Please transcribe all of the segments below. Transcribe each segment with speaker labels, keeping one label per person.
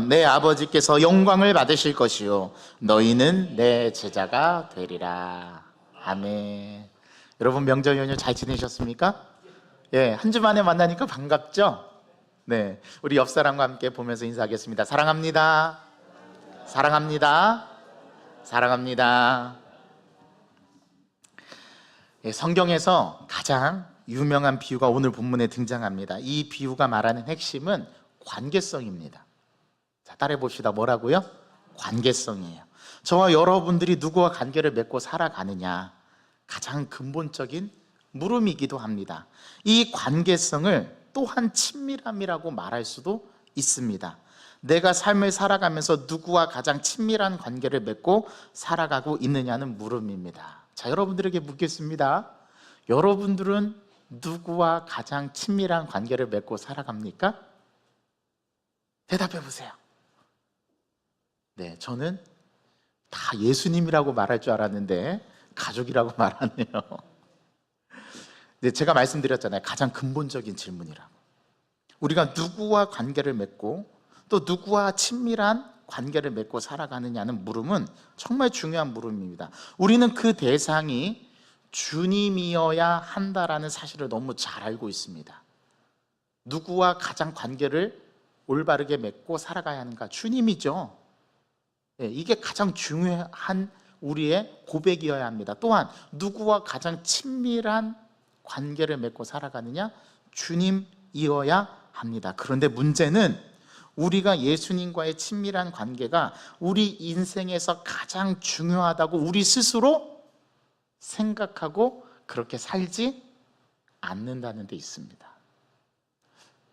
Speaker 1: 내 아버지께서 영광을 받으실 것이요 너희는 내 제자가 되리라. 아멘. 여러분 명절 연휴 잘 지내셨습니까? 예, 한 주 만에 만나니까 반갑죠? 네, 우리 옆 사람과 함께 보면서 인사하겠습니다. 사랑합니다. 사랑합니다. 사랑합니다. 예, 성경에서 가장 유명한 비유가 오늘 본문에 등장합니다. 이 비유가 말하는 핵심은 관계성입니다. 자, 따라해 봅시다. 뭐라고요? 관계성이에요. 저와 여러분들이 누구와 관계를 맺고 살아가느냐, 가장 근본적인 물음이기도 합니다. 이 관계성을 또한 친밀함이라고 말할 수도 있습니다. 내가 삶을 살아가면서 누구와 가장 친밀한 관계를 맺고 살아가고 있느냐는 물음입니다. 자, 여러분들에게 묻겠습니다. 여러분들은 누구와 가장 친밀한 관계를 맺고 살아갑니까? 대답해 보세요. 네, 저는 다 예수님이라고 말할 줄 알았는데 가족이라고 말하네요. 네, 제가 말씀드렸잖아요. 가장 근본적인 질문이라고. 우리가 누구와 관계를 맺고 또 누구와 친밀한 관계를 맺고 살아가느냐는 물음은 정말 중요한 물음입니다. 우리는 그 대상이 주님이어야 한다라는 사실을 너무 잘 알고 있습니다. 누구와 가장 관계를 올바르게 맺고 살아가야 하는가? 주님이죠. 이게 가장 중요한 우리의 고백이어야 합니다. 또한 누구와 가장 친밀한 관계를 맺고 살아가느냐? 주님이어야 합니다. 그런데 문제는 우리가 예수님과의 친밀한 관계가 우리 인생에서 가장 중요하다고 우리 스스로 생각하고 그렇게 살지 않는다는 데 있습니다.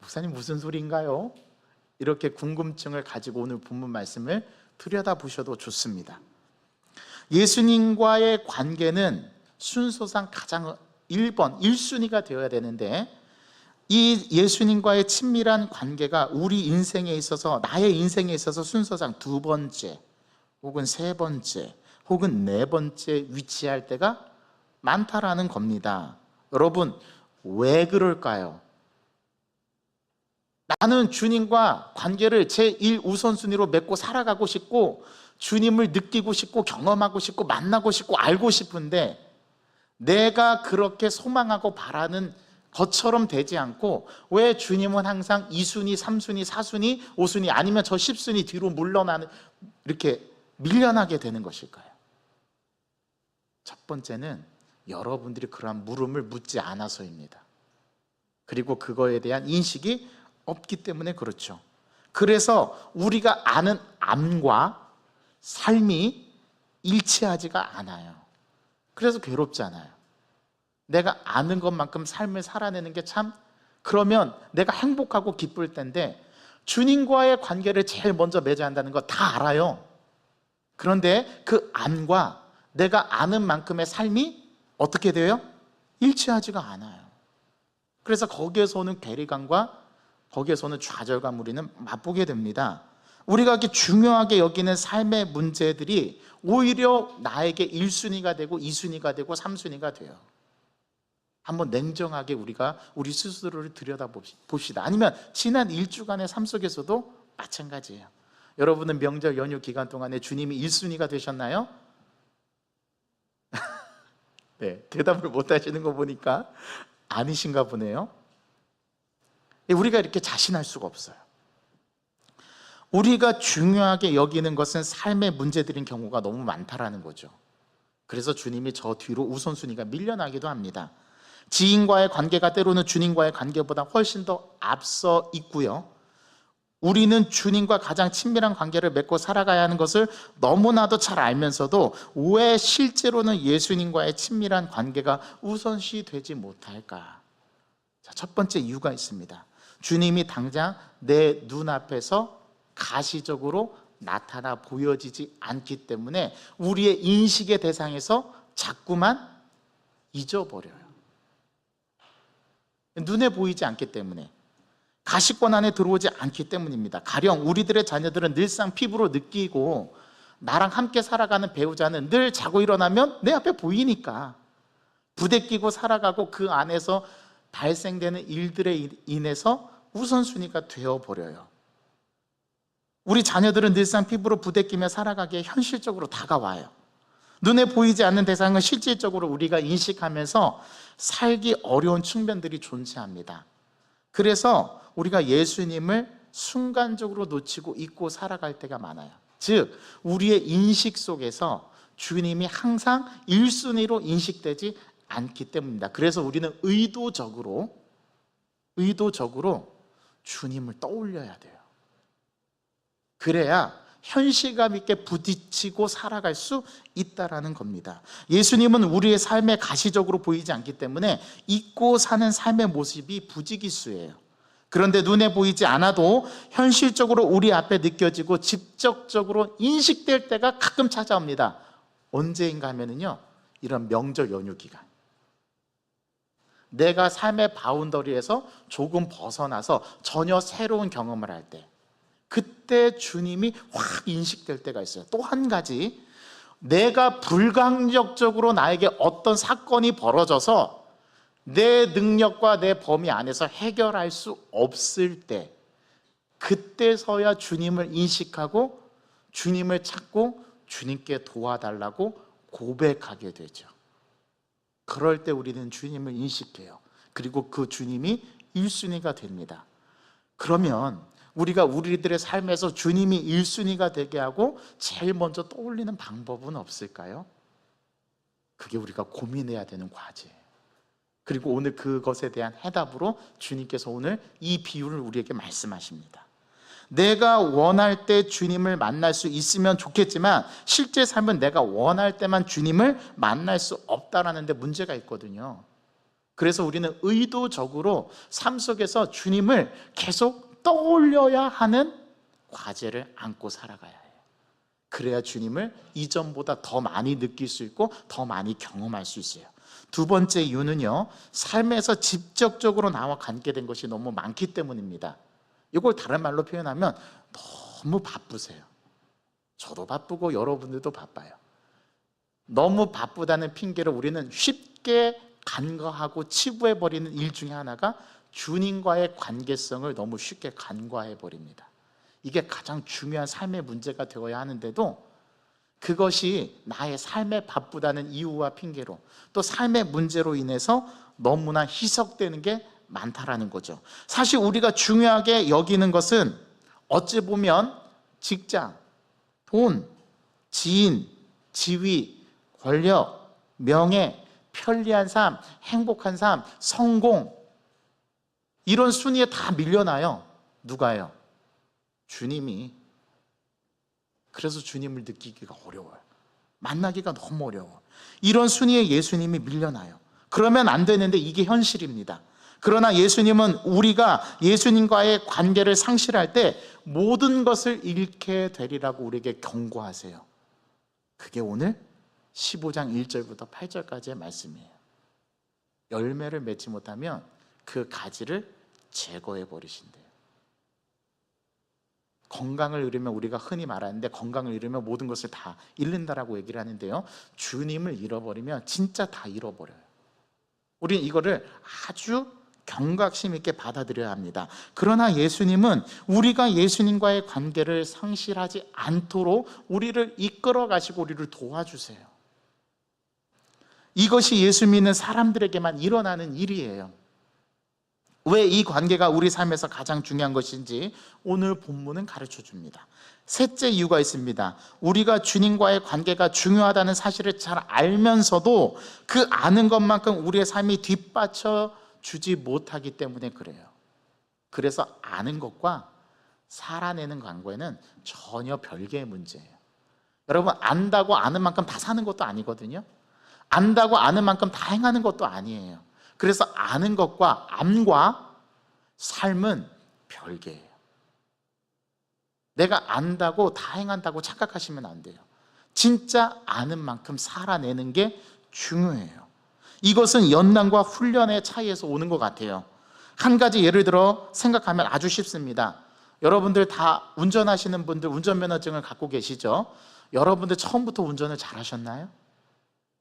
Speaker 1: 목사님 무슨 소리인가요? 이렇게 궁금증을 가지고 오늘 본문 말씀을 들여다보셔도 좋습니다. 예수님과의 관계는 순서상 가장 1번, 1순위가 되어야 되는데 이 예수님과의 친밀한 관계가 우리 인생에 있어서, 나의 인생에 있어서 순서상 2번째 혹은 3번째 혹은 4번째 위치할 때가 많다라는 겁니다. 여러분, 왜 그럴까요? 나는 주님과 관계를 제1우선순위로 맺고 살아가고 싶고 주님을 느끼고 싶고 경험하고 싶고 만나고 싶고 알고 싶은데 내가 그렇게 소망하고 바라는 것처럼 되지 않고 왜 주님은 항상 2순위, 3순위, 4순위, 5순위 아니면 저 10순위 뒤로 물러나는, 이렇게 밀려나게 되는 것일까요? 첫 번째는 여러분들이 그러한 물음을 묻지 않아서입니다. 그리고 그거에 대한 인식이 없기 때문에 그렇죠. 그래서 우리가 아는 암과 삶이 일치하지가 않아요. 그래서 괴롭잖아요. 내가 아는 것만큼 삶을 살아내는 게 참, 그러면 내가 행복하고 기쁠 텐데 주님과의 관계를 제일 먼저 맺어야 한다는 거 다 알아요. 그런데 그 암과 내가 아는 만큼의 삶이 어떻게 돼요? 일치하지가 않아요. 그래서 거기에서 오는 괴리감과 거기에서는 좌절감 우리는 맛보게 됩니다. 우리가 이렇게 중요하게 여기는 삶의 문제들이 오히려 나에게 1순위가 되고 2순위가 되고 3순위가 돼요. 한번 냉정하게 우리가 우리 스스로를 들여다봅시다. 아니면 지난 1주간의 삶 속에서도 마찬가지예요. 여러분은 명절 연휴 기간 동안에 주님이 1순위가 되셨나요? 네, 대답을 못 하시는 거 보니까 아니신가 보네요. 우리가 이렇게 자신할 수가 없어요. 우리가 중요하게 여기는 것은 삶의 문제들인 경우가 너무 많다라는 거죠. 그래서 주님이 저 뒤로 우선순위가 밀려나기도 합니다. 지인과의 관계가 때로는 주님과의 관계보다 훨씬 더 앞서 있고요. 우리는 주님과 가장 친밀한 관계를 맺고 살아가야 하는 것을 너무나도 잘 알면서도 왜 실제로는 예수님과의 친밀한 관계가 우선시 되지 못할까? 자, 첫 번째 이유가 있습니다. 주님이 당장 내 눈앞에서 가시적으로 나타나 보여지지 않기 때문에 우리의 인식의 대상에서 자꾸만 잊어버려요. 눈에 보이지 않기 때문에, 가시권 안에 들어오지 않기 때문입니다. 가령 우리들의 자녀들은 늘상 피부로 느끼고 나랑 함께 살아가는 배우자는 늘 자고 일어나면 내 앞에 보이니까 부대끼고 살아가고 그 안에서 발생되는 일들에 인해서 우선순위가 되어버려요. 우리 자녀들은 늘상 피부로 부대끼며 살아가기에 현실적으로 다가와요. 눈에 보이지 않는 대상은 실질적으로 우리가 인식하면서 살기 어려운 측면들이 존재합니다. 그래서 우리가 예수님을 순간적으로 놓치고 잊고 살아갈 때가 많아요. 즉, 우리의 인식 속에서 주님이 항상 1순위로 인식되지 않기 때문입니다. 그래서 우리는 의도적으로 주님을 떠올려야 돼요. 그래야 현실감 있게 부딪히고 살아갈 수 있다라는 겁니다. 예수님은 우리의 삶에 가시적으로 보이지 않기 때문에 잊고 사는 삶의 모습이 부지기수예요. 그런데 눈에 보이지 않아도 현실적으로 우리 앞에 느껴지고 직접적으로 인식될 때가 가끔 찾아옵니다. 언제인가 하면은요, 이런 명절 연휴 기간, 내가 삶의 바운더리에서 조금 벗어나서 전혀 새로운 경험을 할 때, 그때 주님이 확 인식될 때가 있어요. 또 한 가지, 내가 불강력적으로 나에게 어떤 사건이 벌어져서 내 능력과 내 범위 안에서 해결할 수 없을 때, 그때서야 주님을 인식하고 주님을 찾고 주님께 도와달라고 고백하게 되죠. 그럴 때 우리는 주님을 인식해요. 그리고 그 주님이 1순위가 됩니다. 그러면 우리가 우리들의 삶에서 주님이 1순위가 되게 하고 제일 먼저 떠올리는 방법은 없을까요? 그게 우리가 고민해야 되는 과제예요. 그리고 오늘 그것에 대한 해답으로 주님께서 오늘 이 비유를 우리에게 말씀하십니다. 내가 원할 때 주님을 만날 수 있으면 좋겠지만 실제 삶은 내가 원할 때만 주님을 만날 수 없다라는 데 문제가 있거든요. 그래서 우리는 의도적으로 삶 속에서 주님을 계속 떠올려야 하는 과제를 안고 살아가야 해요. 그래야 주님을 이전보다 더 많이 느낄 수 있고 더 많이 경험할 수 있어요. 두 번째 이유는요, 삶에서 직접적으로 나와 관계된 것이 너무 많기 때문입니다. 이걸 다른 말로 표현하면 너무 바쁘세요. 저도 바쁘고 여러분들도 바빠요. 너무 바쁘다는 핑계로 우리는 쉽게 간과하고 치부해버리는 일 중에 하나가 주님과의 관계성을 너무 쉽게 간과해버립니다. 이게 가장 중요한 삶의 문제가 되어야 하는데도 그것이 나의 삶에 바쁘다는 이유와 핑계로 또 삶의 문제로 인해서 너무나 희석되는 게 많다라는 거죠. 사실 우리가 중요하게 여기는 것은 어찌 보면 직장, 돈, 지인, 지위, 권력, 명예, 편리한 삶, 행복한 삶, 성공, 이런 순위에 다 밀려나요. 누가요? 주님이. 그래서 주님을 느끼기가 어려워요. 만나기가 너무 어려워. 이런 순위에 예수님이 밀려나요. 그러면 안 되는데 이게 현실입니다. 그러나 예수님은 우리가 예수님과의 관계를 상실할 때 모든 것을 잃게 되리라고 우리에게 경고하세요. 그게 오늘 15장 1절부터 8절까지의 말씀이에요. 열매를 맺지 못하면 그 가지를 제거해 버리신대요. 건강을 잃으면, 우리가 흔히 말하는데 건강을 잃으면 모든 것을 다 잃는다라고 얘기를 하는데요, 주님을 잃어버리면 진짜 다 잃어버려요. 우리는 이거를 아주 경각심 있게 받아들여야 합니다. 그러나 예수님은 우리가 예수님과의 관계를 상실하지 않도록 우리를 이끌어 가시고 우리를 도와주세요. 이것이 예수 믿는 사람들에게만 일어나는 일이에요. 왜 이 관계가 우리 삶에서 가장 중요한 것인지 오늘 본문은 가르쳐 줍니다. 셋째 이유가 있습니다. 우리가 주님과의 관계가 중요하다는 사실을 잘 알면서도 그 아는 것만큼 우리의 삶이 뒷받쳐 주지 못하기 때문에 그래요. 그래서 아는 것과 살아내는 관계는 전혀 별개의 문제예요. 여러분, 안다고 아는 만큼 다 사는 것도 아니거든요. 안다고 아는 만큼 다 행하는 것도 아니에요. 그래서 아는 것과 암과 삶은 별개예요. 내가 안다고 다 행한다고 착각하시면 안 돼요. 진짜 아는 만큼 살아내는 게 중요해요. 이것은 연단과 훈련의 차이에서 오는 것 같아요. 한 가지 예를 들어 생각하면 아주 쉽습니다. 여러분들 다 운전하시는 분들 운전면허증을 갖고 계시죠? 여러분들 처음부터 운전을 잘하셨나요?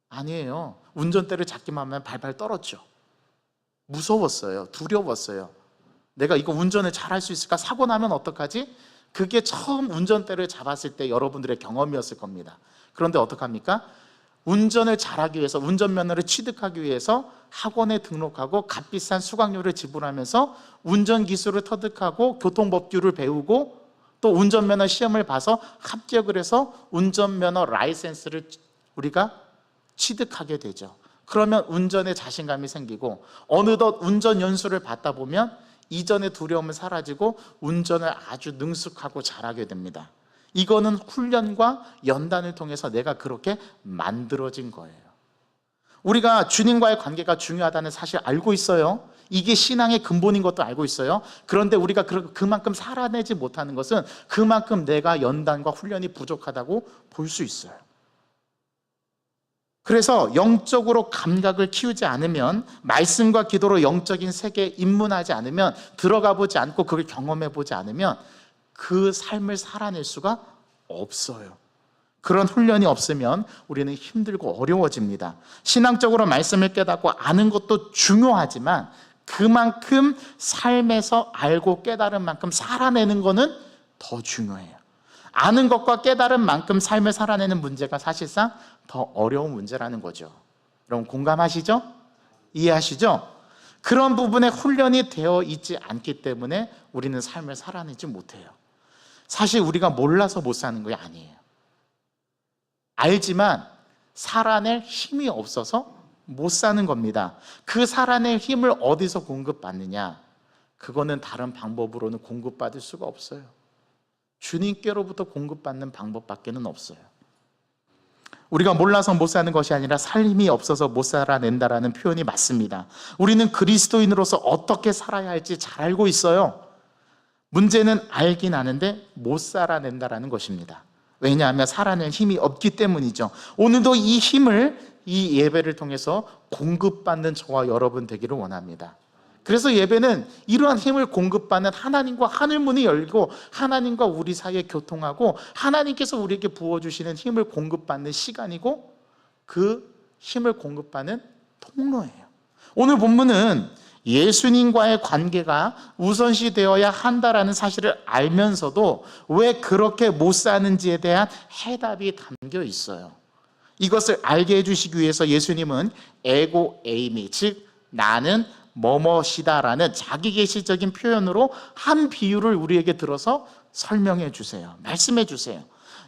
Speaker 1: 아니에요. 운전대를 잡기만 하면 발발 떨었죠. 무서웠어요. 두려웠어요. 내가 이거 운전을 잘할 수 있을까? 사고 나면 어떡하지? 그게 처음 운전대를 잡았을 때 여러분들의 경험이었을 겁니다. 그런데 어떡합니까? 운전을 잘하기 위해서, 운전면허를 취득하기 위해서 학원에 등록하고 값비싼 수강료를 지불하면서 운전기술을 터득하고 교통법규를 배우고 또 운전면허 시험을 봐서 합격을 해서 운전면허 라이센스를 우리가 취득하게 되죠. 그러면 운전에 자신감이 생기고 어느덧 운전 연수를 받다 보면 이전의 두려움은 사라지고 운전을 아주 능숙하고 잘하게 됩니다. 이거는 훈련과 연단을 통해서 내가 그렇게 만들어진 거예요. 우리가 주님과의 관계가 중요하다는 사실 알고 있어요. 이게 신앙의 근본인 것도 알고 있어요. 그런데 우리가 그만큼 살아내지 못하는 것은 그만큼 내가 연단과 훈련이 부족하다고 볼 수 있어요. 그래서 영적으로 감각을 키우지 않으면, 말씀과 기도로 영적인 세계에 입문하지 않으면, 들어가 보지 않고 그걸 경험해 보지 않으면 그 삶을 살아낼 수가 없어요. 그런 훈련이 없으면 우리는 힘들고 어려워집니다. 신앙적으로 말씀을 깨닫고 아는 것도 중요하지만 그만큼 삶에서 알고 깨달은 만큼 살아내는 것은 더 중요해요. 아는 것과 깨달은 만큼 삶을 살아내는 문제가 사실상 더 어려운 문제라는 거죠. 여러분 공감하시죠? 이해하시죠? 그런 부분에 훈련이 되어 있지 않기 때문에 우리는 삶을 살아내지 못해요. 사실 우리가 몰라서 못 사는 게 아니에요. 알지만 살아낼 힘이 없어서 못 사는 겁니다. 그 살아낼 힘을 어디서 공급받느냐? 그거는 다른 방법으로는 공급받을 수가 없어요. 주님께로부터 공급받는 방법밖에는 없어요. 우리가 몰라서 못 사는 것이 아니라 살 힘이 없어서 못 살아낸다라는 표현이 맞습니다. 우리는 그리스도인으로서 어떻게 살아야 할지 잘 알고 있어요. 문제는 알긴 아는데 못 살아낸다라는 것입니다. 왜냐하면 살아낼 힘이 없기 때문이죠. 오늘도 이 힘을 이 예배를 통해서 공급받는 저와 여러분 되기를 원합니다. 그래서 예배는 이러한 힘을 공급받는 하나님과 하늘문이 열고 하나님과 우리 사이에 교통하고 하나님께서 우리에게 부어주시는 힘을 공급받는 시간이고 그 힘을 공급받는 통로예요. 오늘 본문은 예수님과의 관계가 우선시 되어야 한다라는 사실을 알면서도 왜 그렇게 못 사는지에 대한 해답이 담겨 있어요. 이것을 알게 해주시기 위해서 예수님은 에고 에이미, 즉 나는 뭐뭐시다라는 자기계시적인 표현으로 한 비유를 우리에게 들어서 설명해 주세요. 말씀해 주세요.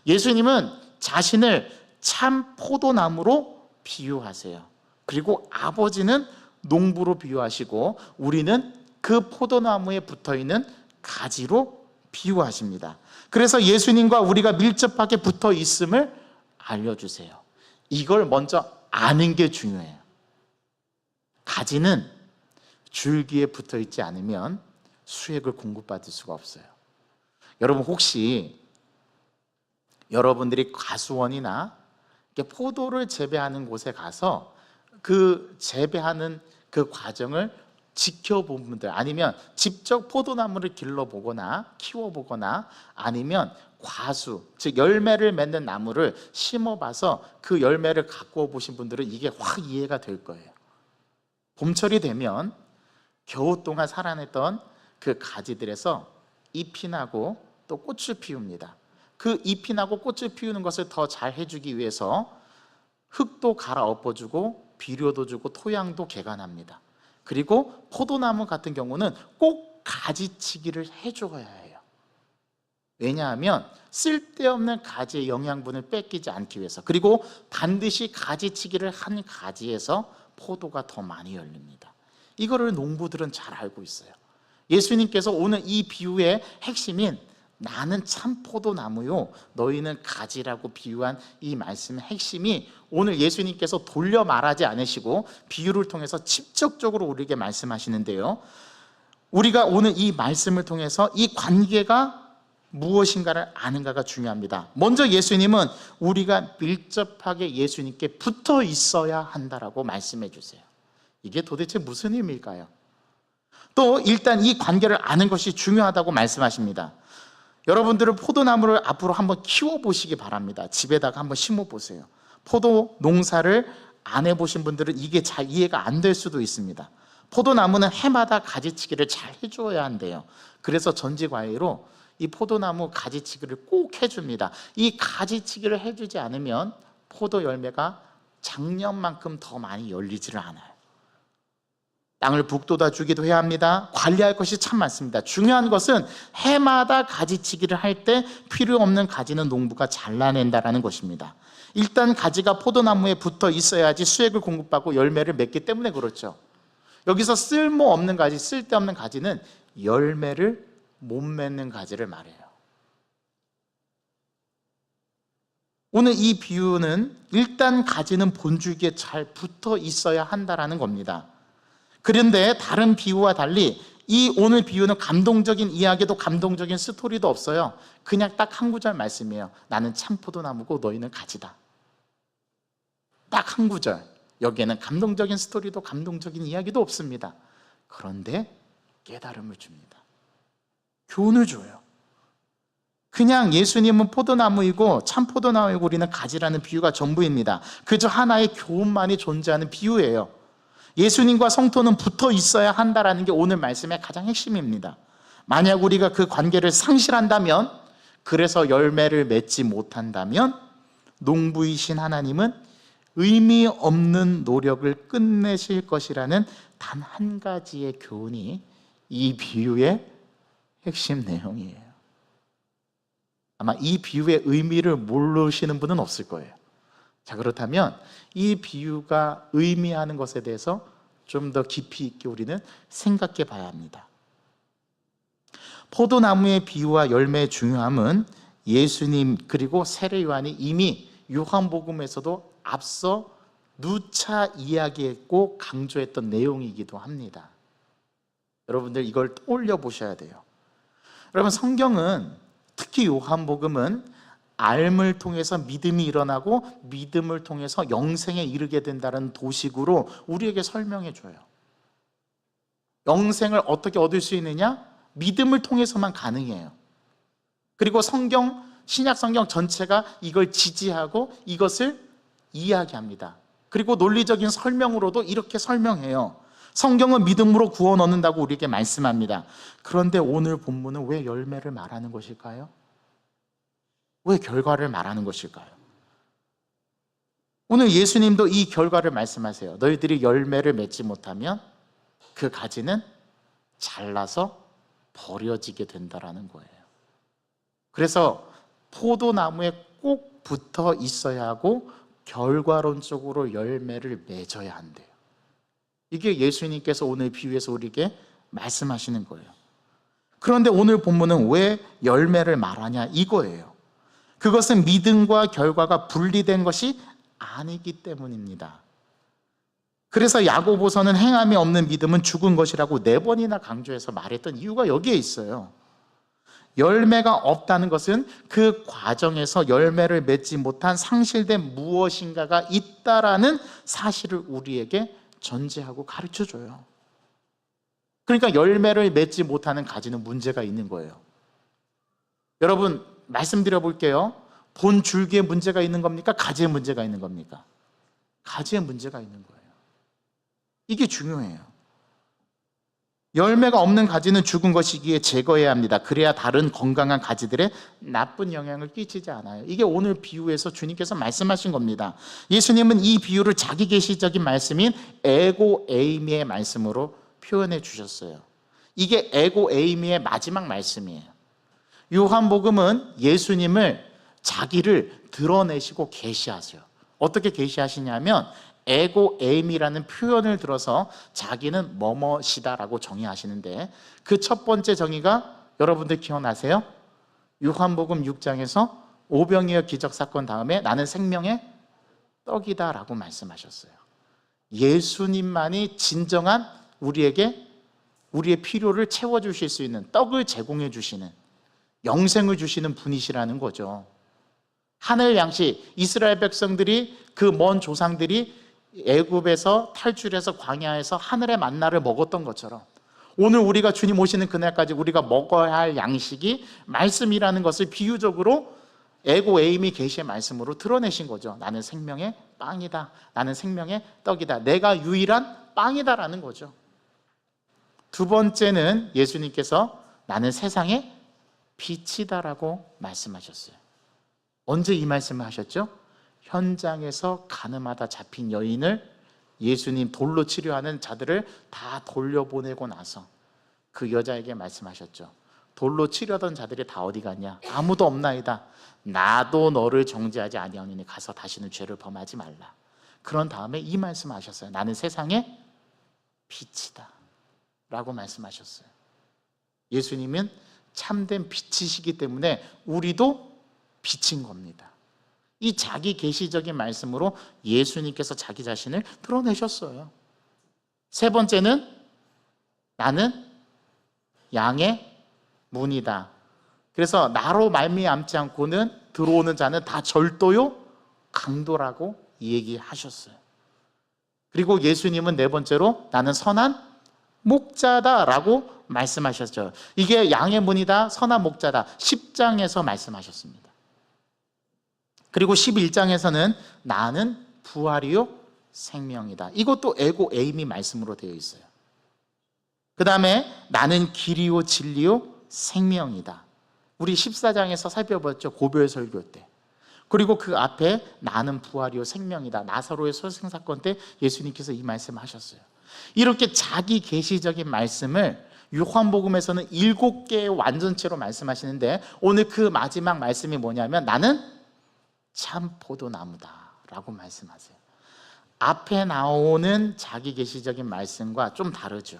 Speaker 1: 예수님은 자신을 참 포도나무로 비유하세요. 그리고 아버지는 농부로 비유하시고 우리는 그 포도나무에 붙어있는 가지로 비유하십니다. 그래서 예수님과 우리가 밀접하게 붙어 있음을 알려주세요. 이걸 먼저 아는 게 중요해요. 가지는 줄기에 붙어 있지 않으면 수액을 공급받을 수가 없어요. 여러분 혹시 여러분들이 과수원이나 포도를 재배하는 곳에 가서 그 재배하는 그 과정을 지켜본 분들, 아니면 직접 포도나무를 길러보거나 키워보거나 아니면 과수, 즉 열매를 맺는 나무를 심어봐서 그 열매를 가꾸어 보신 분들은 이게 확 이해가 될 거예요. 봄철이 되면 겨우 동안 살아냈던 그 가지들에서 잎이 나고 또 꽃을 피웁니다. 그 잎이 나고 꽃을 피우는 것을 더 잘 해주기 위해서 흙도 갈아엎어주고 비료도 주고 토양도 개간합니다. 그리고 포도나무 같은 경우는 꼭 가지치기를 해줘야 해요. 왜냐하면 쓸데없는 가지의 영양분을 뺏기지 않기 위해서, 그리고 반드시 가지치기를 한 가지에서 포도가 더 많이 열립니다. 이거를 농부들은 잘 알고 있어요. 예수님께서 오늘 이 비유의 핵심인 나는 참 포도나무요 너희는 가지라고 비유한 이 말씀의 핵심이 오늘 예수님께서 돌려 말하지 않으시고 비유를 통해서 직접적으로 우리에게 말씀하시는데요, 우리가 오늘 이 말씀을 통해서 이 관계가 무엇인가를 아는가가 중요합니다. 먼저 예수님은 우리가 밀접하게 예수님께 붙어 있어야 한다라고 말씀해 주세요. 이게 도대체 무슨 의미일까요? 또 일단 이 관계를 아는 것이 중요하다고 말씀하십니다. 여러분들은 포도나무를 앞으로 한번 키워보시기 바랍니다. 집에다가 한번 심어보세요. 포도 농사를 안 해보신 분들은 이게 잘 이해가 안 될 수도 있습니다. 포도나무는 해마다 가지치기를 잘 해줘야 한대요. 그래서 전지과일로 이 포도나무 가지치기를 꼭 해줍니다. 이 가지치기를 해주지 않으면 포도 열매가 작년만큼 더 많이 열리지를 않아요. 땅을 북돋아 주기도 해야 합니다. 관리할 것이 참 많습니다. 중요한 것은 해마다 가지치기를 할 때 필요 없는 가지는 농부가 잘라낸다라는 것입니다. 일단 가지가 포도나무에 붙어 있어야지 수액을 공급하고 열매를 맺기 때문에 그렇죠. 여기서 쓸모없는 가지, 쓸데없는 가지는 열매를 못 맺는 가지를 말해요. 오늘 이 비유는 일단 가지는 본줄기에 잘 붙어 있어야 한다라는 겁니다. 그런데 다른 비유와 달리 이 오늘 비유는 감동적인 이야기도 감동적인 스토리도 없어요. 그냥 딱 한 구절 말씀이에요. 나는 참포도나무고 너희는 가지다. 딱 한 구절. 여기에는 감동적인 스토리도 감동적인 이야기도 없습니다. 그런데 깨달음을 줍니다. 교훈을 줘요. 그냥 예수님은 포도나무이고 참포도나무이고 우리는 가지라는 비유가 전부입니다. 그저 하나의 교훈만이 존재하는 비유예요. 예수님과 성도는 붙어 있어야 한다라는 게 오늘 말씀의 가장 핵심입니다. 만약 우리가 그 관계를 상실한다면, 그래서 열매를 맺지 못한다면 농부이신 하나님은 의미 없는 노력을 끝내실 것이라는 단 한 가지의 교훈이 이 비유의 핵심 내용이에요. 아마 이 비유의 의미를 모르시는 분은 없을 거예요. 자, 그렇다면 이 비유가 의미하는 것에 대해서 좀 더 깊이 있게 우리는 생각해 봐야 합니다. 포도나무의 비유와 열매의 중요함은 예수님 그리고 세례 요한이 이미 요한복음에서도 앞서 누차 이야기했고 강조했던 내용이기도 합니다. 여러분들 이걸 떠올려 보셔야 돼요. 여러분, 성경은 특히 요한복음은 알을 통해서 믿음이 일어나고 믿음을 통해서 영생에 이르게 된다는 도식으로 우리에게 설명해 줘요. 영생을 어떻게 얻을 수 있느냐? 믿음을 통해서만 가능해요. 그리고 신약 성경 전체가 이걸 지지하고 이것을 이야기합니다. 그리고 논리적인 설명으로도 이렇게 설명해요. 성경은 믿음으로 구원 얻는다고 우리에게 말씀합니다. 그런데 오늘 본문은 왜 열매를 말하는 것일까요? 왜 결과를 말하는 것일까요? 오늘 예수님도 이 결과를 말씀하세요. 너희들이 열매를 맺지 못하면 그 가지는 잘라서 버려지게 된다라는 거예요. 그래서 포도나무에 꼭 붙어 있어야 하고 결과론적으로 열매를 맺어야 한대요. 이게 예수님께서 오늘 비유에서 우리에게 말씀하시는 거예요. 그런데 오늘 본문은 왜 열매를 말하냐 이거예요. 그것은 믿음과 결과가 분리된 것이 아니기 때문입니다. 그래서 야고보서는 행함이 없는 믿음은 죽은 것이라고 4번이나 강조해서 말했던 이유가 여기에 있어요. 열매가 없다는 것은 그 과정에서 열매를 맺지 못한 상실된 무엇인가가 있다라는 사실을 우리에게 전제하고 가르쳐줘요. 그러니까 열매를 맺지 못하는 가지는 문제가 있는 거예요. 여러분, 말씀드려 볼게요. 본 줄기에 문제가 있는 겁니까? 가지에 문제가 있는 겁니까? 가지에 문제가 있는 거예요. 이게 중요해요. 열매가 없는 가지는 죽은 것이기에 제거해야 합니다. 그래야 다른 건강한 가지들에 나쁜 영향을 끼치지 않아요. 이게 오늘 비유에서 주님께서 말씀하신 겁니다. 예수님은 이 비유를 자기 계시적인 말씀인 에고 에이미의 말씀으로 표현해 주셨어요. 이게 에고 에이미의 마지막 말씀이에요. 요한복음은 예수님을 자기를 드러내시고 계시하세요. 어떻게 계시하시냐면 에고 에임이라는 표현을 들어서 자기는 뭐뭐시다라고 정의하시는데, 그 첫 번째 정의가 여러분들 기억나세요? 요한복음 6장에서 오병이어 기적사건 다음에 나는 생명의 떡이다 라고 말씀하셨어요. 예수님만이 진정한 우리에게 우리의 필요를 채워주실 수 있는 떡을 제공해 주시는, 영생을 주시는 분이시라는 거죠. 하늘 양식, 이스라엘 백성들이 그 먼 조상들이 애굽에서 탈출해서 광야에서 하늘의 만나를 먹었던 것처럼 오늘 우리가 주님 오시는 그날까지 우리가 먹어야 할 양식이 말씀이라는 것을 비유적으로 에고 에이미 계시의 말씀으로 드러내신 거죠. 나는 생명의 빵이다. 나는 생명의 떡이다. 내가 유일한 빵이다라는 거죠. 두 번째는 예수님께서 나는 세상의 빛이다라고 말씀하셨어요. 언제 이 말씀을 하셨죠? 현장에서 가늠하다 잡힌 여인을 예수님 돌로 치료하는 자들을 다 돌려보내고 나서 그 여자에게 말씀하셨죠. 돌로 치려던 자들이 다 어디 갔냐? 아무도 없나이다. 나도 너를 정죄하지 아니하노니 가서 다시는 죄를 범하지 말라. 그런 다음에 이 말씀하셨어요. 나는 세상의 빛이다 라고 말씀하셨어요. 예수님은 참된 빛이시기 때문에 우리도 빛인 겁니다. 이 자기 계시적인 말씀으로 예수님께서 자기 자신을 드러내셨어요. 세 번째는 나는 양의 문이다. 그래서 나로 말미암지 않고는 들어오는 자는 다 절도요 강도라고 얘기하셨어요. 그리고 예수님은 네 번째로 나는 선한 목자다라고 말씀하셨죠. 이게 양의 문이다, 선한 목자다. 10장에서 말씀하셨습니다. 그리고 11장에서는 나는 부활이요 생명이다. 이것도 에고 에이미 말씀으로 되어 있어요. 그 다음에 나는 길이요 진리요 생명이다. 우리 14장에서 살펴봤죠. 고별 설교 때. 그리고 그 앞에 나는 부활이요 생명이다. 나사로의 소생사건 때 예수님께서 이 말씀을 하셨어요. 이렇게 자기 계시적인 말씀을 요한복음에서는 7개의 완전체로 말씀하시는데 오늘 그 마지막 말씀이 뭐냐면 나는 참 포도나무다 라고 말씀하세요. 앞에 나오는 자기 계시적인 말씀과 좀 다르죠.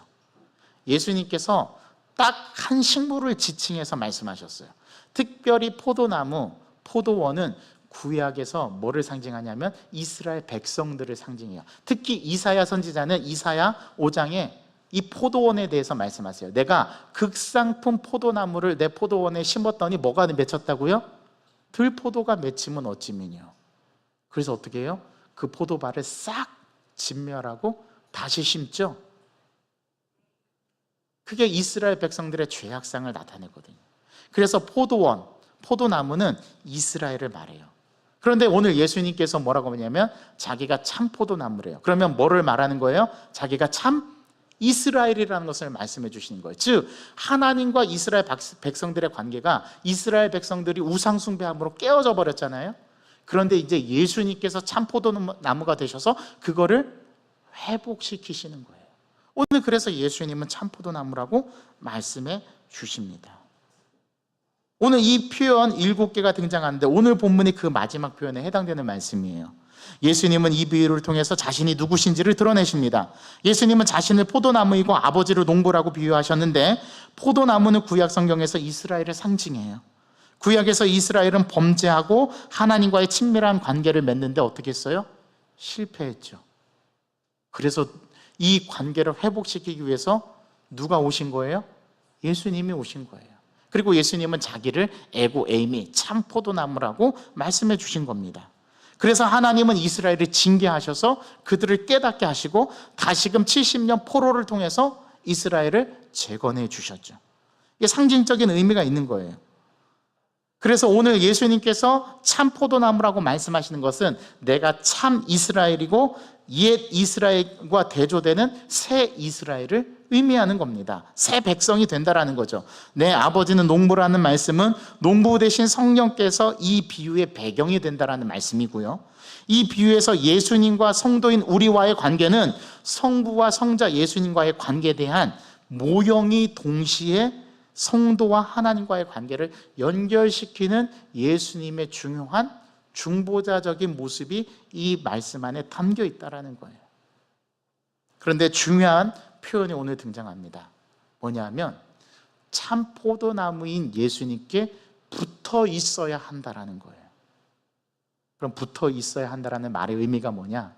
Speaker 1: 예수님께서 딱 한 식물을 지칭해서 말씀하셨어요. 특별히 포도나무, 포도원은 구약에서 뭐를 상징하냐면 이스라엘 백성들을 상징해요. 특히 이사야 선지자는 이사야 5장에 이 포도원에 대해서 말씀하세요. 내가 극상품 포도나무를 내 포도원에 심었더니 뭐가 맺혔다고요? 들포도가 맺히면 어찌미뇨. 그래서 어떻게 해요? 그 포도밭을 싹 진멸하고 다시 심죠. 그게 이스라엘 백성들의 죄악상을 나타내거든요. 그래서 포도원, 포도나무는 이스라엘을 말해요. 그런데 오늘 예수님께서 뭐라고 하냐면 자기가 참 포도나무래요. 그러면 뭐를 말하는 거예요? 자기가 참 이스라엘이라는 것을 말씀해 주시는 거예요. 즉 하나님과 이스라엘 백성들의 관계가 이스라엘 백성들이 우상 숭배함으로 깨어져 버렸잖아요. 그런데 이제 예수님께서 참 포도나무가 되셔서 그거를 회복시키시는 거예요. 오늘 그래서 예수님은 참 포도나무라고 말씀해 주십니다. 오늘 이 표현 7개가 등장하는데 오늘 본문이 그 마지막 표현에 해당되는 말씀이에요. 예수님은 이 비유를 통해서 자신이 누구신지를 드러내십니다. 예수님은 자신을 포도나무이고 아버지를 농부라고 비유하셨는데 포도나무는 구약 성경에서 이스라엘을 상징해요. 구약에서 이스라엘은 범죄하고 하나님과의 친밀한 관계를 맺는데 어떻게 했어요? 실패했죠. 그래서 이 관계를 회복시키기 위해서 누가 오신 거예요? 예수님이 오신 거예요. 그리고 예수님은 자기를 에고 에이미 참 포도나무라고 말씀해 주신 겁니다. 그래서 하나님은 이스라엘을 징계하셔서 그들을 깨닫게 하시고 다시금 70년 포로를 통해서 이스라엘을 재건해 주셨죠. 이게 상징적인 의미가 있는 거예요. 그래서 오늘 예수님께서 참 포도나무라고 말씀하시는 것은 내가 참 이스라엘이고 옛 이스라엘과 대조되는 새 이스라엘을 의미하는 겁니다. 새 백성이 된다라는 거죠. 내 아버지는 농부라는 말씀은 농부 대신 성령께서 이 비유의 배경이 된다라는 말씀이고요. 이 비유에서 예수님과 성도인 우리와의 관계는 성부와 성자 예수님과의 관계에 대한 모형이 동시에 성도와 하나님과의 관계를 연결시키는 예수님의 중요한 중보자적인 모습이 이 말씀 안에 담겨 있다는 거예요. 그런데 중요한 표현이 오늘 등장합니다. 뭐냐면 참 포도나무인 예수님께 붙어 있어야 한다는 거예요. 그럼 붙어 있어야 한다는 말의 의미가 뭐냐?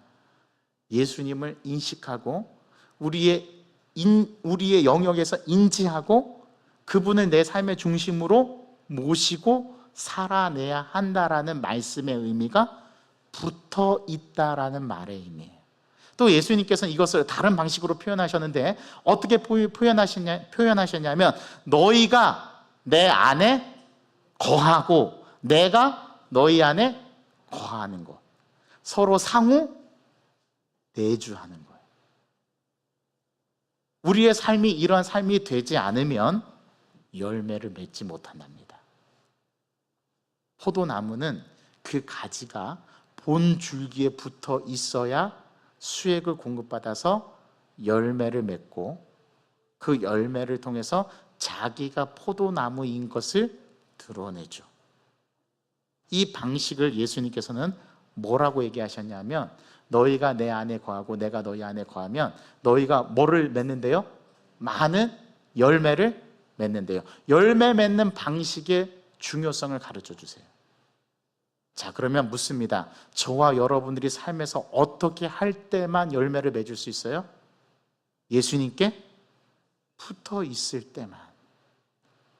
Speaker 1: 예수님을 인식하고 우리의 영역에서 인지하고 그분을 내 삶의 중심으로 모시고 살아내야 한다라는 말씀의 의미가 붙어 있다라는 말의 의미예요. 또 예수님께서는 이것을 다른 방식으로 표현하셨는데 어떻게 표현하셨냐면 너희가 내 안에 거하고 내가 너희 안에 거하는 것, 서로 상호 내주하는 거예요. 우리의 삶이 이러한 삶이 되지 않으면 열매를 맺지 못한답니다. 포도나무는 그 가지가 본 줄기에 붙어 있어야 수액을 공급받아서 열매를 맺고 그 열매를 통해서 자기가 포도나무인 것을 드러내죠. 이 방식을 예수님께서는 뭐라고 얘기하셨냐면, 너희가 내 안에 거하고 내가 너희 안에 거하면 너희가 뭐를 맺는데요? 많은 열매를 맺는데요. 열매 맺는 방식의 중요성을 가르쳐 주세요. 자, 그러면 묻습니다. 저와 여러분들이 삶에서 어떻게 할 때만 열매를 맺을 수 있어요? 예수님께 붙어 있을 때만.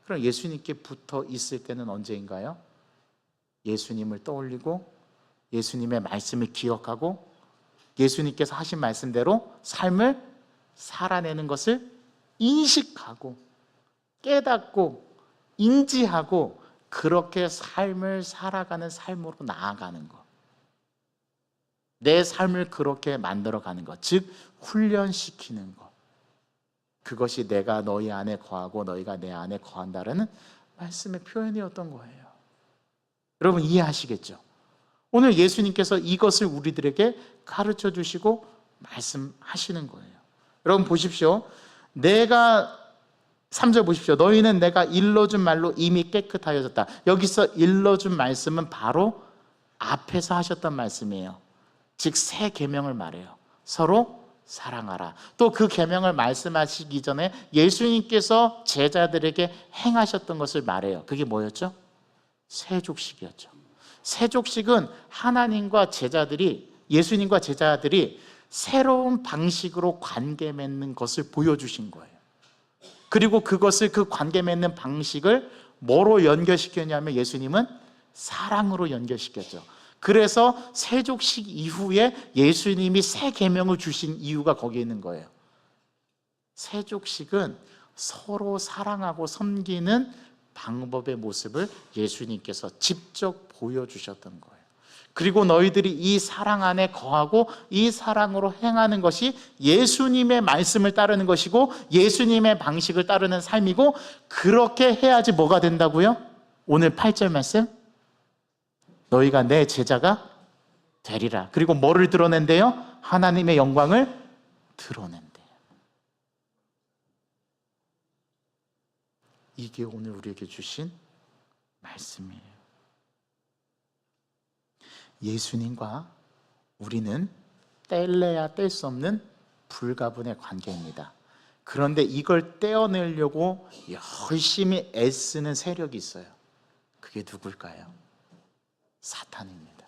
Speaker 1: 그럼 예수님께 붙어 있을 때는 언제인가요? 예수님을 떠올리고 예수님의 말씀을 기억하고 예수님께서 하신 말씀대로 삶을 살아내는 것을 인식하고 깨닫고 인지하고 그렇게 삶을 살아가는 삶으로 나아가는 것. 내 삶을 그렇게 만들어가는 것, 즉 훈련시키는 것. 그것이 내가 너희 안에 거하고 너희가 내 안에 거한다라는 말씀의 표현이었던 거예요. 여러분 이해하시겠죠? 오늘 예수님께서 이것을 우리들에게 가르쳐 주시고 말씀하시는 거예요. 여러분 보십시오. 3절 보십시오. 너희는 내가 일러준 말로 이미 깨끗하여졌다. 여기서 일러준 말씀은 바로 앞에서 하셨던 말씀이에요. 즉 새 계명을 말해요. 서로 사랑하라. 또 그 계명을 말씀하시기 전에 예수님께서 제자들에게 행하셨던 것을 말해요. 그게 뭐였죠? 세족식이었죠. 세족식은 하나님과 제자들이, 예수님과 제자들이 새로운 방식으로 관계 맺는 것을 보여주신 거예요. 그리고 그것을, 그 관계 맺는 방식을 뭐로 연결시켰냐면 예수님은 사랑으로 연결시켰죠. 그래서 세족식 이후에 예수님이 새 계명을 주신 이유가 거기에 있는 거예요. 세족식은 서로 사랑하고 섬기는 방법의 모습을 예수님께서 직접 보여주셨던 거예요. 그리고 너희들이 이 사랑 안에 거하고 이 사랑으로 행하는 것이 예수님의 말씀을 따르는 것이고 예수님의 방식을 따르는 삶이고, 그렇게 해야지 뭐가 된다고요? 오늘 8절 말씀, 너희가 내 제자가 되리라. 그리고 뭐를 드러낸대요? 하나님의 영광을 드러낸대요. 이게 오늘 우리에게 주신 말씀이에요. 예수님과 우리는 뗄래야 뗄 수 없는 불가분의 관계입니다. 그런데 이걸 떼어내려고 열심히 애쓰는 세력이 있어요. 그게 누굴까요? 사탄입니다.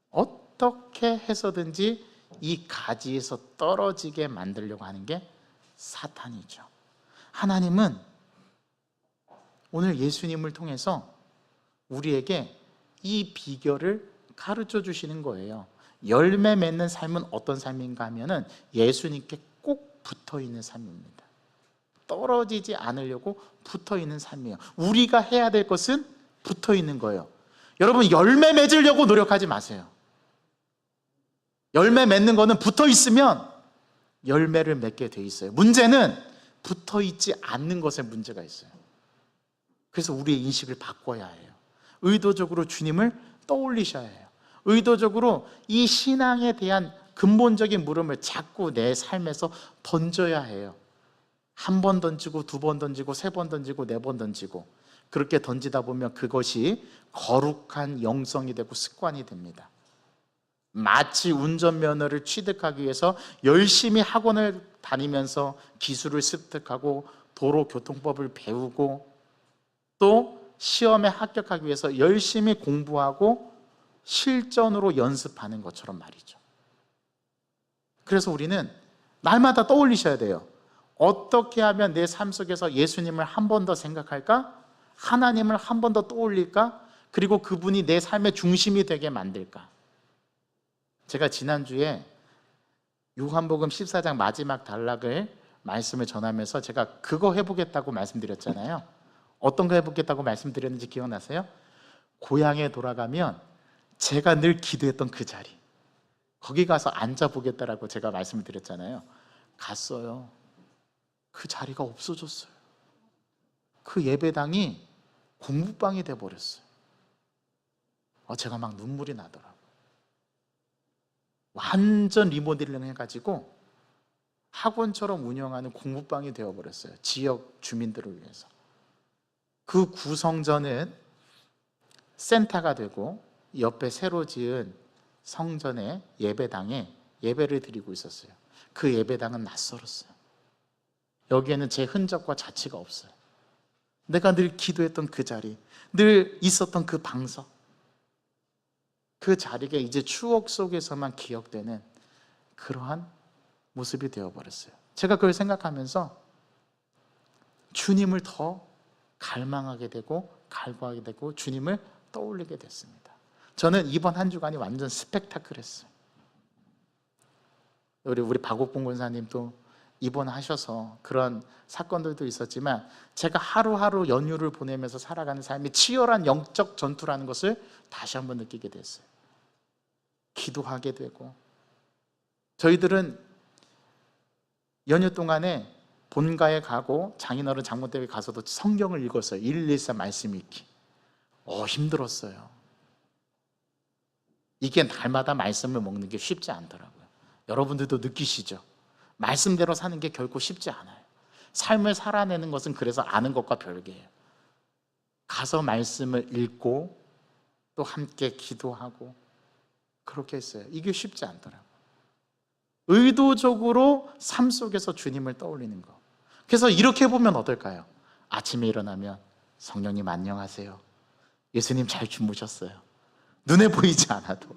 Speaker 1: 어떻게 해서든지 이 가지에서 떨어지게 만들려고 하는 게 사탄이죠. 하나님은 오늘 예수님을 통해서 우리에게 이 비결을 가르쳐 주시는 거예요. 열매 맺는 삶은 어떤 삶인가 하면은 예수님께 꼭 붙어 있는 삶입니다. 떨어지지 않으려고 붙어 있는 삶이에요. 우리가 해야 될 것은 붙어 있는 거예요. 여러분 열매 맺으려고 노력하지 마세요. 열매 맺는 거는 붙어 있으면 열매를 맺게 돼 있어요. 문제는 붙어 있지 않는 것에 문제가 있어요. 그래서 우리의 인식을 바꿔야 해요. 의도적으로 주님을 떠올리셔야 해요. 의도적으로 이 신앙에 대한 근본적인 물음을 자꾸 내 삶에서 던져야 해요. 한 번 던지고 두 번 던지고 세 번 던지고 네 번 던지고, 그렇게 던지다 보면 그것이 거룩한 영성이 되고 습관이 됩니다. 마치 운전면허를 취득하기 위해서 열심히 학원을 다니면서 기술을 습득하고 도로교통법을 배우고 또 시험에 합격하기 위해서 열심히 공부하고 실전으로 연습하는 것처럼 말이죠. 그래서 우리는 날마다 떠올리셔야 돼요. 어떻게 하면 내 삶 속에서 예수님을 한 번 더 생각할까? 하나님을 한 번 더 떠올릴까? 그리고 그분이 내 삶의 중심이 되게 만들까? 제가 지난주에 요한복음 14장 마지막 단락을 말씀을 전하면서 제가 그거 해보겠다고 말씀드렸잖아요. 어떤 거 해보겠다고 말씀드렸는지 기억나세요? 고향에 돌아가면 제가 늘 기도했던 그 자리, 거기 가서 앉아보겠다라고 제가 말씀을 드렸잖아요. 갔어요. 그 자리가 없어졌어요. 그 예배당이 공부방이 돼버렸어요. 제가 막 눈물이 나더라고요. 완전 리모델링 해가지고 학원처럼 운영하는 공부방이 되어버렸어요. 지역 주민들을 위해서. 그 구성전은 센터가 되고 옆에 새로 지은 성전의 예배당에 예배를 드리고 있었어요. 그 예배당은 낯설었어요. 여기에는 제 흔적과 자취가 없어요. 내가 늘 기도했던 그 자리, 늘 있었던 그 방석, 그 자리가 이제 추억 속에서만 기억되는 그러한 모습이 되어버렸어요. 제가 그걸 생각하면서 주님을 더 갈망하게 되고 갈구하게 되고 주님을 떠올리게 됐습니다. 저는 이번 한 주간이 완전 스펙타클했어요. 우리 박옥봉 권사님도 입원하셔서 그런 사건들도 있었지만 제가 하루하루 연휴를 보내면서 살아가는 삶이 치열한 영적 전투라는 것을 다시 한번 느끼게 됐어요. 기도하게 되고, 저희들은 연휴 동안에 본가에 가고 장인어른 장모댁에 가서도 성경을 읽었어요. 114 말씀 읽기. 힘들었어요. 이게 날마다 말씀을 먹는 게 쉽지 않더라고요. 여러분들도 느끼시죠? 말씀대로 사는 게 결코 쉽지 않아요. 삶을 살아내는 것은 그래서 아는 것과 별개예요. 가서 말씀을 읽고 또 함께 기도하고 그렇게 했어요. 이게 쉽지 않더라고요. 의도적으로 삶 속에서 주님을 떠올리는 거. 그래서 이렇게 보면 어떨까요? 아침에 일어나면 성령님 안녕하세요. 예수님 잘 주무셨어요. 눈에 보이지 않아도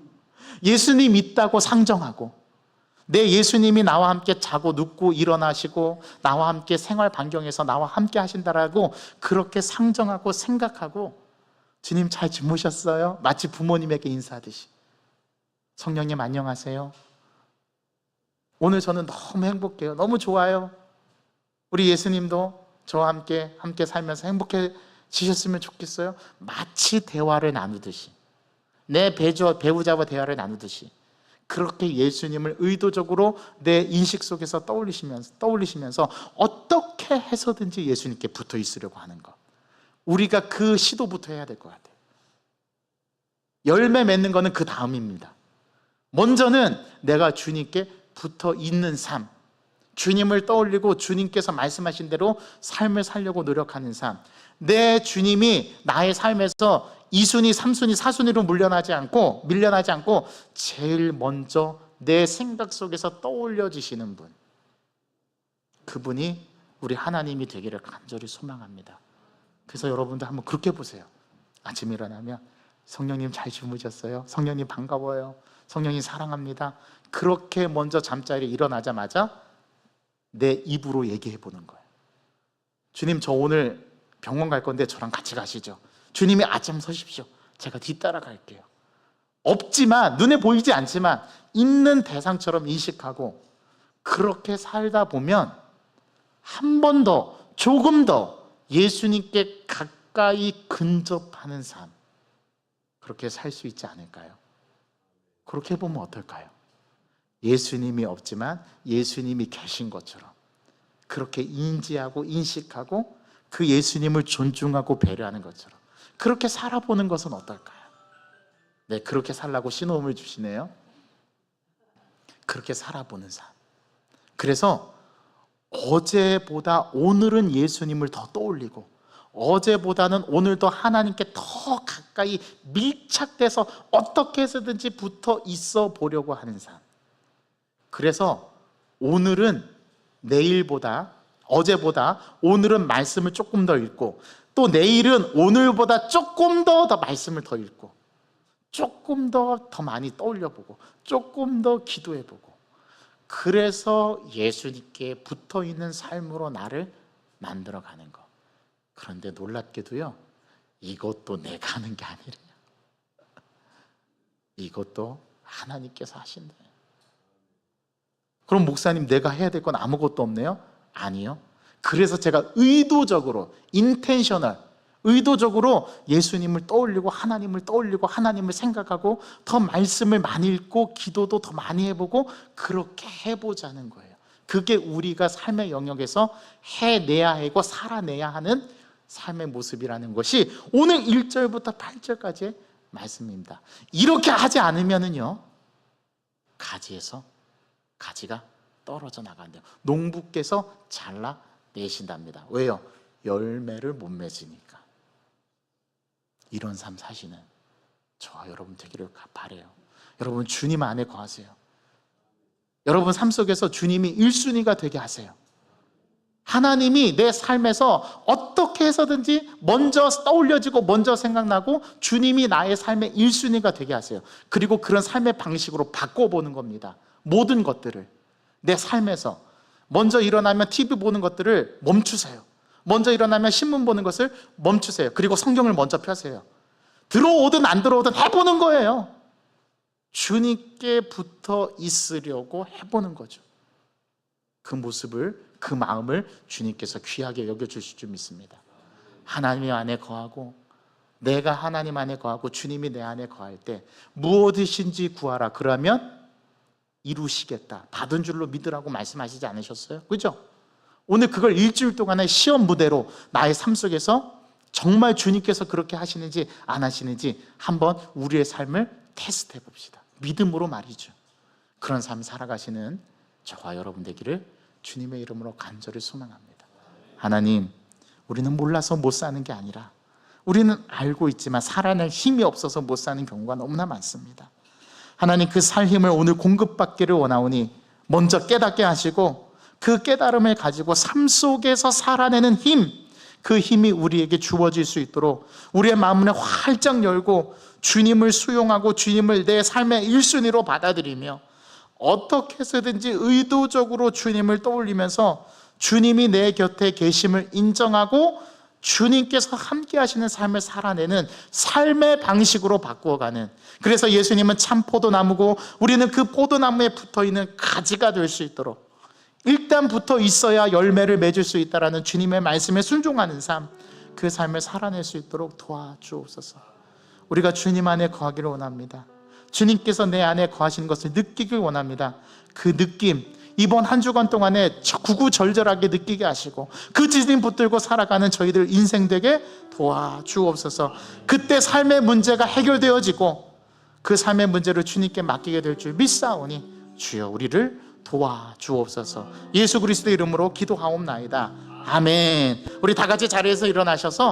Speaker 1: 예수님 있다고 상정하고, 내 예수님이 나와 함께 자고 눕고 일어나시고 나와 함께 생활 반경에서 나와 함께 하신다라고 그렇게 상정하고 생각하고, 주님 잘 주무셨어요? 마치 부모님에게 인사하듯이 성령님 안녕하세요. 오늘 저는 너무 행복해요. 너무 좋아요. 우리 예수님도 저와 함께 살면서 행복해지셨으면 좋겠어요. 마치 대화를 나누듯이, 내 배우자와 대화를 나누듯이 그렇게 예수님을 의도적으로 내 인식 속에서 떠올리시면서 어떻게 해서든지 예수님께 붙어 있으려고 하는 것, 우리가 그 시도부터 해야 될 것 같아요. 열매 맺는 거는 그 다음입니다. 먼저는 내가 주님께 붙어 있는 삶, 주님을 떠올리고 주님께서 말씀하신 대로 삶을 살려고 노력하는 삶, 내 주님이 나의 삶에서 2순위, 3순위, 4순위로 밀려나지 않고 제일 먼저 내 생각 속에서 떠올려지시는 분, 그분이 우리 하나님이 되기를 간절히 소망합니다. 그래서 여러분들 한번 그렇게 보세요. 아침에 일어나면 성령님 잘 주무셨어요? 성령님 반가워요. 성령님 사랑합니다. 그렇게 먼저 잠자리에 일어나자마자 내 입으로 얘기해 보는 거예요. 주님, 저 오늘 병원 갈 건데 저랑 같이 가시죠. 주님이 아점 서십시오. 제가 뒤따라 갈게요. 없지만, 눈에 보이지 않지만 있는 대상처럼 인식하고 그렇게 살다 보면 한 번 더, 조금 더 예수님께 가까이 근접하는 삶, 그렇게 살 수 있지 않을까요? 그렇게 보면 어떨까요? 예수님이 없지만 예수님이 계신 것처럼 그렇게 인지하고 인식하고 그 예수님을 존중하고 배려하는 것처럼 그렇게 살아보는 것은 어떨까요? 네, 그렇게 살라고 신호음을 주시네요. 그렇게 살아보는 삶. 그래서 어제보다 오늘은 예수님을 더 떠올리고, 어제보다는 오늘 더 하나님께 더 가까이 밀착돼서 어떻게 해서든지 붙어 있어 보려고 하는 삶. 그래서 오늘은 내일보다, 어제보다 오늘은 말씀을 조금 더 읽고, 또 내일은 오늘보다 조금 더 말씀을 더 읽고, 조금 더 많이 떠올려보고, 조금 더 기도해보고, 그래서 예수님께 붙어있는 삶으로 나를 만들어가는 것. 그런데 놀랍게도요, 이것도 내가 하는 게 아니래요. 이것도 하나님께서 하신대요. 그럼 목사님, 내가 해야 될 건 아무것도 없네요? 아니요. 그래서 제가 의도적으로, 의도적으로 예수님을 떠올리고 하나님을 생각하고 더 말씀을 많이 읽고 기도도 더 많이 해보고 그렇게 해보자는 거예요. 그게 우리가 삶의 영역에서 해내야 하고 살아내야 하는 삶의 모습이라는 것이 오늘 1절부터 8절까지 말씀입니다. 이렇게 하지 않으면은요, 가지에서 가지가 떨어져 나간대요. 농부께서 잘라내신답니다. 왜요? 열매를 못 맺으니까. 이런 삶 사시는 저와 여러분 되기를 바라요. 여러분 주님 안에 거하세요. 여러분 삶 속에서 주님이 1순위가 되게 하세요. 하나님이 내 삶에서 어떻게 해서든지 먼저 떠올려지고 먼저 생각나고 주님이 나의 삶의 1순위가 되게 하세요. 그리고 그런 삶의 방식으로 바꿔보는 겁니다. 모든 것들을 내 삶에서 먼저 일어나면 TV 보는 것들을 멈추세요. 먼저 일어나면 신문 보는 것을 멈추세요. 그리고 성경을 먼저 펴세요. 들어오든 안 들어오든 해보는 거예요. 주님께 붙어 있으려고 해보는 거죠. 그 모습을, 그 마음을 주님께서 귀하게 여겨주실 줄 믿습니다. 하나님 안에 거하고 내가 하나님 안에 거하고 주님이 내 안에 거할 때 무엇이든지 구하라 그러면 이루시겠다, 받은 줄로 믿으라고 말씀하시지 않으셨어요? 그죠? 오늘 그걸 일주일 동안의 시험 무대로 나의 삶 속에서 정말 주님께서 그렇게 하시는지 안 하시는지 한번 우리의 삶을 테스트해 봅시다. 믿음으로 말이죠. 그런 삶 살아가시는 저와 여러분 되기를 주님의 이름으로 간절히 소망합니다. 하나님, 우리는 몰라서 못 사는 게 아니라 우리는 알고 있지만 살아낼 힘이 없어서 못 사는 경우가 너무나 많습니다. 하나님, 그 살 힘을 오늘 공급받기를 원하오니 먼저 깨닫게 하시고 그 깨달음을 가지고 삶 속에서 살아내는 힘, 그 힘이 우리에게 주어질 수 있도록 우리의 마음을 활짝 열고 주님을 수용하고 주님을 내 삶의 1순위로 받아들이며 어떻게 해서든지 의도적으로 주님을 떠올리면서 주님이 내 곁에 계심을 인정하고 주님께서 함께 하시는 삶을 살아내는 삶의 방식으로 바꾸어가는, 그래서 예수님은 참 포도나무고 우리는 그 포도나무에 붙어있는 가지가 될 수 있도록 일단 붙어 있어야 열매를 맺을 수 있다라는 주님의 말씀에 순종하는 삶, 그 삶을 살아낼 수 있도록 도와주옵소서. 우리가 주님 안에 거하기를 원합니다. 주님께서 내 안에 거하시는 것을 느끼길 원합니다. 그 느낌, 이번 한 주간 동안에 구구절절하게 느끼게 하시고 그 주님 붙들고 살아가는 저희들 인생 되게 도와주옵소서. 그때 삶의 문제가 해결되어지고 그 삶의 문제를 주님께 맡기게 될 줄 믿사오니 주여 우리를 도와주옵소서. 예수 그리스도의 이름으로 기도하옵나이다. 아멘. 우리 다 같이 자리에서 일어나셔서